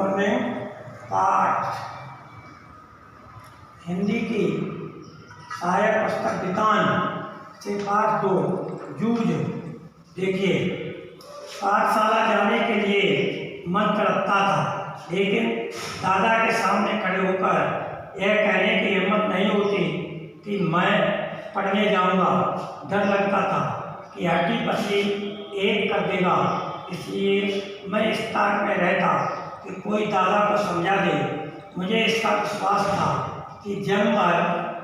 Morning पाठ हिंदी की सहायक पुस्तक वितान से पाठ 2 जूझ। देखिए, पाठशाला जाने के लिए मन तड़पता था, लेकिन दादा के सामने खड़े होकर यह कहने की हिम्मत नहीं होती कि मैं पढ़ने जाऊंगा। डर लगता था कि हड्डी पसली एक कर देगा, इसलिए मैं इस ताक में रहता कि कोई दादा को समझा दे। मुझे इसका विश्वास था कि जन्म भर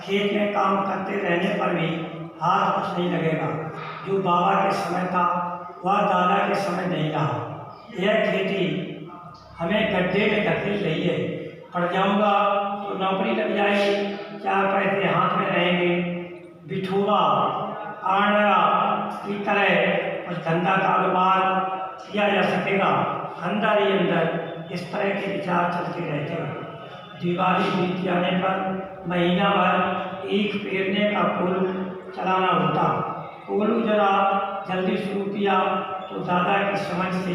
खेत में काम करते रहने पर भी हाथ कुछ नहीं लगेगा। जो बाबा के समय था वह दादा के समय नहीं रहा। यह खेती हमें गड्ढे में धकेल रही है। पढ़ जाऊंगा तो नौकरी लग जाएगी, 4 पैसे हाथ में रहेंगे, बिठूरा आड़ा की तरह कुछ धंधा कारोबार किया जा सकेगा। अंदर ही अंदर इस तरह के विचार चलते रहते हैं। दिवाली बीत जाने पर महीना भर ईख पेरने का कोलू चलाना होता। कोलू जरा जल्दी शुरू किया तो दादा की समझ से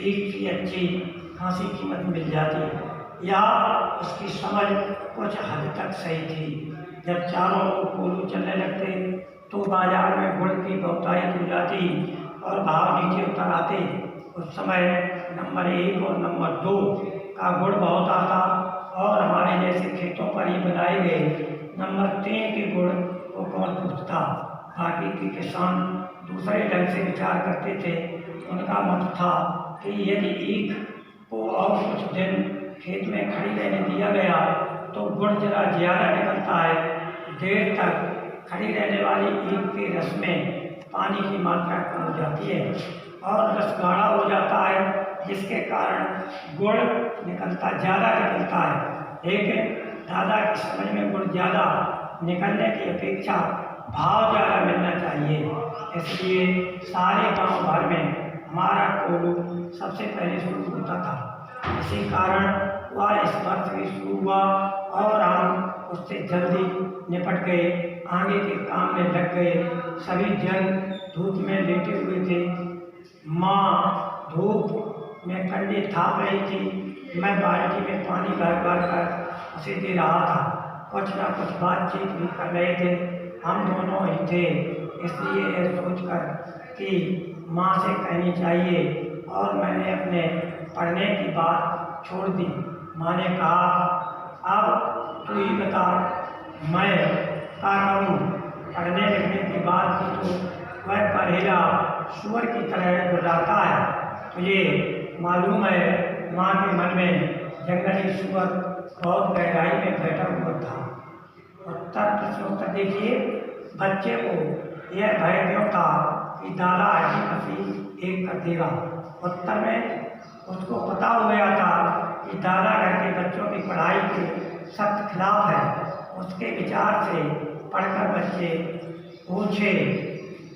ईख की अच्छी खासी कीमत मिल जाती, या उसकी समझ कुछ हद तक सही थी। जब चारों ओर कोलू चलने लगते तो बाजार में गुड़ की बहुतायत हो जाती और भाव नीचे उतर आते। उस समय नंबर 1 और नंबर 2 का गुड़ बहुत आता और हमारे जैसे खेतों पर ही बनाए गए नंबर 3 के गुड़ को कौन पूछता। बाकी के किसान दूसरे ढंग से विचार करते थे। उनका मत था कि यदि ईख को और कुछ दिन खेत में खड़ी रहने दिया गया तो गुड़ जरा ज़्यादा निकलता है। देर तक खड़ी रहने वाली ईख के रस में पानी की मात्रा कम हो जाती है और रस गाढ़ा हो जाता है, जिसके कारण गुड़ निकलता ज़्यादा निकलता है। लेकिन दादा की समझ में गुड़ ज़्यादा निकलने की अपेक्षा भाव ज़्यादा मिलना चाहिए, इसलिए सारे गांव भर में हमारा कोलू सबसे पहले शुरू होता था। इसी कारण वह इस वर्ष भी शुरू हुआ और हम उससे जल्दी निपट गए, आगे के काम में लग गए। सभी जन धूप में लेटे हुए थे। माँ धूप में कंडे थाप रही थी। मैं बाल्टी में पानी भर भर कर उसे दे रहा था। कुछ ना कुछ बातचीत भी कर रहे थे। हम दोनों ही थे, इसलिए यह सोचकर कि माँ से कहनी चाहिए और मैंने अपने पढ़ने की बात छोड़ दी। माँ ने कहा, अब तू ही बता, मैं क्या करूँ? पढ़ने लिखने की बात की तो वह परहेला सुअर की तरह गुर्राता है। तुझे मालूम है, माँ के मन में जंगली सुअर बहुत गहराई में बैठा हुआ था। प्रश्नोत्तर देखिए। बच्चे को यह भय क्यों था कि दादा हड्डी पसली एक कर देगा? उत्तर में उसको पता हो गया था कि दादा घर के बच्चों की पढ़ाई के सख्त खिलाफ है। उसके विचार से पढ़कर बच्चे ऊंचे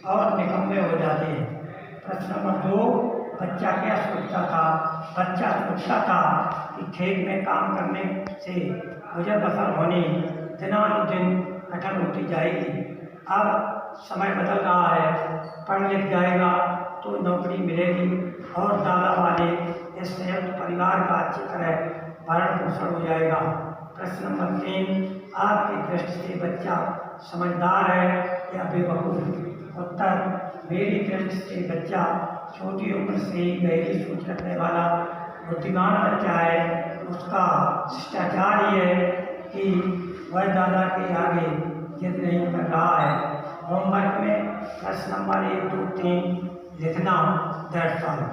और निकम्मे हो जाते हैं। प्रश्न नंबर 2, बच्चा क्या सोचता था? बच्चा सोचता था कि खेत में काम करने से गुजर बसर होनी दिनानुदिन कठिन होती जाएगी। अब समय बदल रहा है, पढ़ लिख जाएगा तो नौकरी मिलेगी और दादा वाले इस संयुक्त परिवार का अच्छी तरह भरण पोषण हो जाएगा। प्रश्न नंबर 3, आपकी दृष्टि से बच्चा समझदार है या बेवकूफ़? उत्तर, मेरी दृष्टि से बच्चा छोटी उम्र से ही गहरी सोच रखने वाला बुद्धिमान बच्चा है। उसका शिष्टाचार ही है कि वह दादा के आगे जिद नहीं कर रहा है। होमवर्क में प्रश्न नंबर 1, 2, 3 लिखना दर्शाओ।